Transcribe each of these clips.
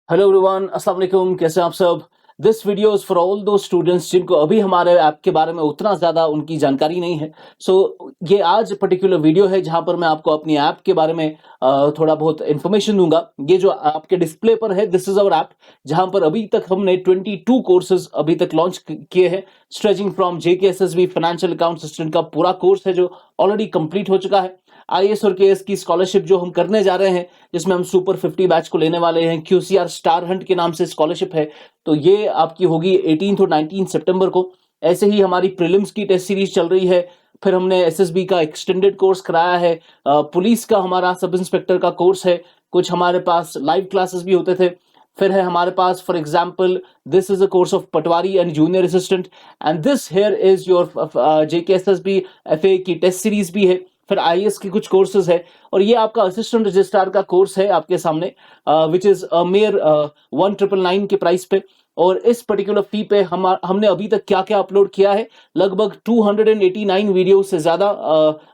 Hello everyone, अस्सलाम वालेकुम। कैसे हैं आप सब? This video is for all दो स्टूडेंट्स जिनको अभी हमारे ऐप के बारे में उतना ज़्यादा उनकी जानकारी नहीं है। ये आज पर्टिकुलर वीडियो है जहां पर मैं आपको अपनी ऐप के बारे में थोड़ा बहुत इन्फॉर्मेशन दूंगा। ये जो आपके डिस्प्ले पर है, दिस इज अवर ऐप, जहां पर अभी तक हमने 22 कोर्सेज अभी तक लॉन्च किए हैं। Stretching from JKSSB financial account assistant का पूरा कोर्स है जो ऑलरेडी कंप्लीट हो चुका है। IAS और KS की स्कॉलरशिप जो हम करने जा रहे हैं, जिसमें हम सुपर 50 बैच को लेने वाले हैं। QCR स्टार हंट के नाम से स्कॉलरशिप है, तो ये आपकी होगी 18 और 19 सितंबर को। ऐसे ही हमारी प्रीलिम्स की टेस्ट सीरीज चल रही है। फिर हमने SSB का एक्सटेंडेड कोर्स कराया है। पुलिस का हमारा सब इंस्पेक्टर का कोर्स है। कुछ हमारे पास लाइव क्लासेस भी होते थे। फिर है हमारे पास for example this is a course of patwari and junior assistant, and this here is your JKSSB FA की टेस्ट सीरीज भी है। फिर IAS के कुछ कोर्सेज है, और ये आपका असिस्टेंट रजिस्ट्रार का कोर्स है आपके सामने, विच इज मेयर 1999 के प्राइस पे। और इस पर्टिकुलर फी पे हमने अभी तक क्या क्या अपलोड किया है, लगभग 289 वीडियो से ज्यादा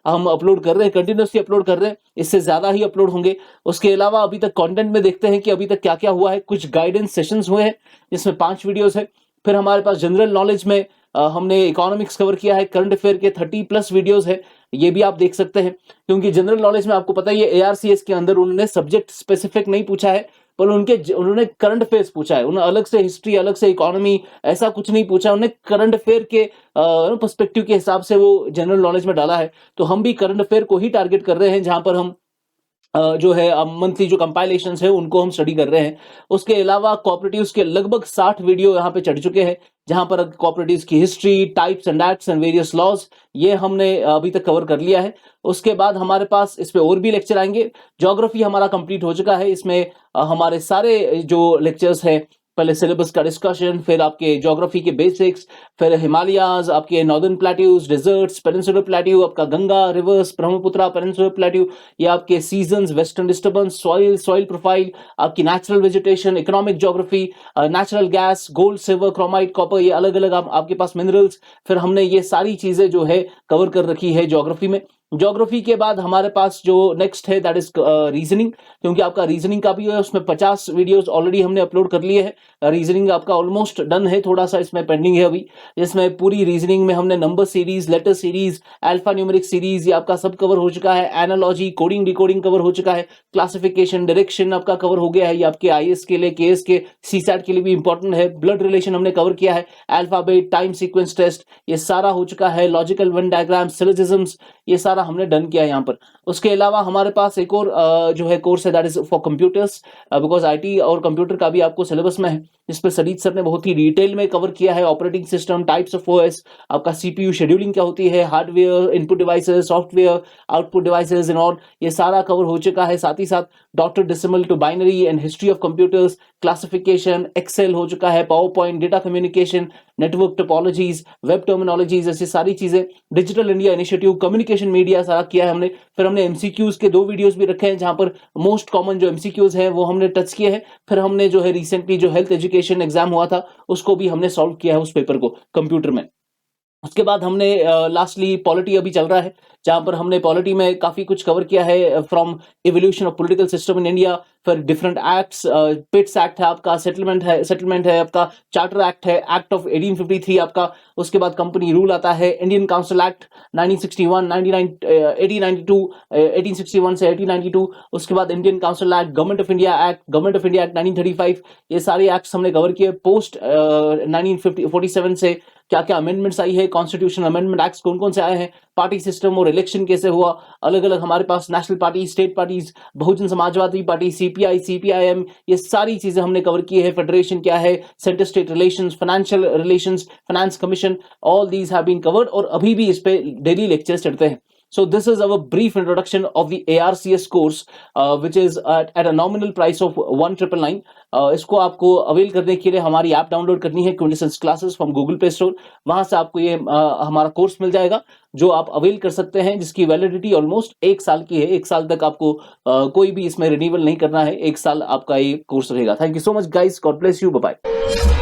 हम अपलोड कर रहे हैं, कंटिन्यूसली अपलोड कर रहे हैं। इससे ज्यादा ही अपलोड होंगे। उसके अलावा अभी तक कंटेंट में देखते हैं कि अभी तक क्या क्या हुआ है। कुछ गाइडेंस सेशंस हुए हैं जिसमें 5 वीडियोस है। फिर हमारे पास जनरल नॉलेज में हमने इकोनॉमिक्स कवर किया है। करंट अफेयर के 30+ वीडियोस है, ये भी आप देख सकते हैं। क्योंकि जनरल नॉलेज में आपको पता है ये ARCS के अंदर उन्होंने सब्जेक्ट स्पेसिफिक नहीं पूछा है, पर उन्होंने करंट अफेयर्स पूछा है। उन्होंने अलग से हिस्ट्री, अलग से इकोनॉमी, ऐसा कुछ नहीं पूछा। उन्होंने करंट अफेयर के पर्सपेक्टिव के हिसाब से वो जनरल नॉलेज में डाला है। तो हम भी करंट अफेयर को ही टारगेट कर रहे हैं, जहां पर हम जो है मंथली जो कंपाइलेशंस है उनको हम स्टडी कर रहे हैं। उसके अलावा कोऑपरेटिव्स के लगभग 60 वीडियो यहाँ पे चढ़ चुके हैं, जहां पर कोऑपरेटिव्स की history, types and acts and various laws, ये हमने अभी तक कवर कर लिया है। उसके बाद हमारे पास इस पे और भी लेक्चर आएंगे। ज्योग्राफी हमारा कंप्लीट हो चुका है। इसमें हमारे सारे जो लेक्चर्स है, पहले सिलेबस का डिस्कशन, फिर आपके ज्योग्राफी के बेसिक्स, फिर हिमालयाज, आपके northern plateaus, deserts, peninsular plateau, आपका Ganga rivers, Brahmaputra, peninsular plateau, ये आपके seasons, western disturbance, soil profile, आपकी natural vegetation, economic geography, natural gas, gold, silver, chromite, copper, ये अलग अलग आपके पास मिनरल्स। फिर हमने ये सारी चीजें जो है कवर कर रखी है ज्योग्राफी में। ज्योग्राफी के बाद हमारे पास जो नेक्स्ट है दैट इज रीजनिंग, क्योंकि आपका रीजनिंग का भी है, उसमें 50 वीडियोस ऑलरेडी हमने अपलोड कर लिए हैं। रीजनिंग आपका ऑलमोस्ट डन है, थोड़ा सा इसमें पेंडिंग है अभी। इसमें पूरी रीजनिंग में हमने number series, letter series, alpha numeric series, ये आपका सब कवर हो चुका है। एनालॉजी, कोडिंग, डिकोडिंग कवर हो चुका है। क्लासिफिकेशन, डायरेक्शन आपका कवर हो गया है। ये आपके IAS के लिए, KS के, CSAT के लिए भी इंपॉर्टेंट है। ब्लड रिलेशन हमने कवर किया है। अल्फाबेट, टाइम सीक्वेंस टेस्ट, ये सारा हो चुका है। लॉजिकल वन डायग्राम, सिलोजिज्म्स, ये सारा हमने डन किया है यहाँ पर। उसके अलावा हमारे पास एक और जो है कोर्स है that is for computers, because IT और कंप्यूटर का भी आपको सिलेबस में है, जिस पर सरीज सर ने बहुत ही डिटेल में कवर किया है। Operating system, types of OS, आपका CPU शेड्यूलिंग क्या होती है, hardware, input devices, software, output devices and all, ये सारा कवर हो चुका है। साथ ही साथ डॉटर decimal to binary and history of computers, classification, excel हो चुका है, power point, data communication, network topologies, web terminologies, ऐसी सारी चीजें, digital India initiative, communication media, सारा किया है हमने। फिर हमने MCQs के 2 वीडियोस भी रखे हैं, जहां पर मोस्ट कॉमन जो MCQs है वो हमने टच किए हैं। फिर हमने जो है रिसेंटली जो हेल्थ एजुकेशन एग्जाम हुआ था, उसको भी हमने सॉल्व किया है, उस पेपर को कंप्यूटर में। उसके बाद हमने लास्टली पॉलिटी अभी चल रहा है, जहां पर हमने पॉलिटी में काफी कुछ कवर किया है, from evolution of political system in India, फिर डिफरेंट एक्ट्स, पिट्स एक्ट है आपका, सेटलमेंट है आपका, चार्टर एक्ट है, एक्ट ऑफ 1853 आपका। उसके बाद कंपनी रूल आता है, इंडियन काउंसिल एक्ट 1961, 1892, 1861 से 1892। उसके बाद Indian council act, government of India act 1935, ये सारे एक्ट्स हमने कवर किए। पोस्ट 1947 से क्या क्या अमेंडमेंट्स आई है, कॉन्स्टिट्यूशनल अमेंडमेंट एक्ट्स कौन कौन से आए हैं, पार्टी सिस्टम और इलेक्शन कैसे हुआ, अलग अलग हमारे पास national party, state parties, Bahujan Samajwadi party, CPI, CPIM, ये सारी चीजें हमने कवर की है। फेडरेशन क्या है, centre state relations, financial relations, finance commission, all these have been covered, और अभी भी इस पे डेली लेक्चर्स चढ़ते हैं। So this is our brief introduction of the ARCS course, which is at a nominal price of 1999. इसको आपको avail करने के लिए हमारी ऐप डाउनलोड करनी है, Quintessence classes from Google Play Store. वहां से आपको ये हमारा कोर्स मिल जाएगा, जो आप अवेल कर सकते हैं, जिसकी वैलिडिटी ऑलमोस्ट 1 साल की है। 1 साल तक आपको कोई भी इसमें रिन्यूअल नहीं करना है। 1 साल आपका ये कोर्स रहेगा। Thank you so much guys, God bless you, bye bye.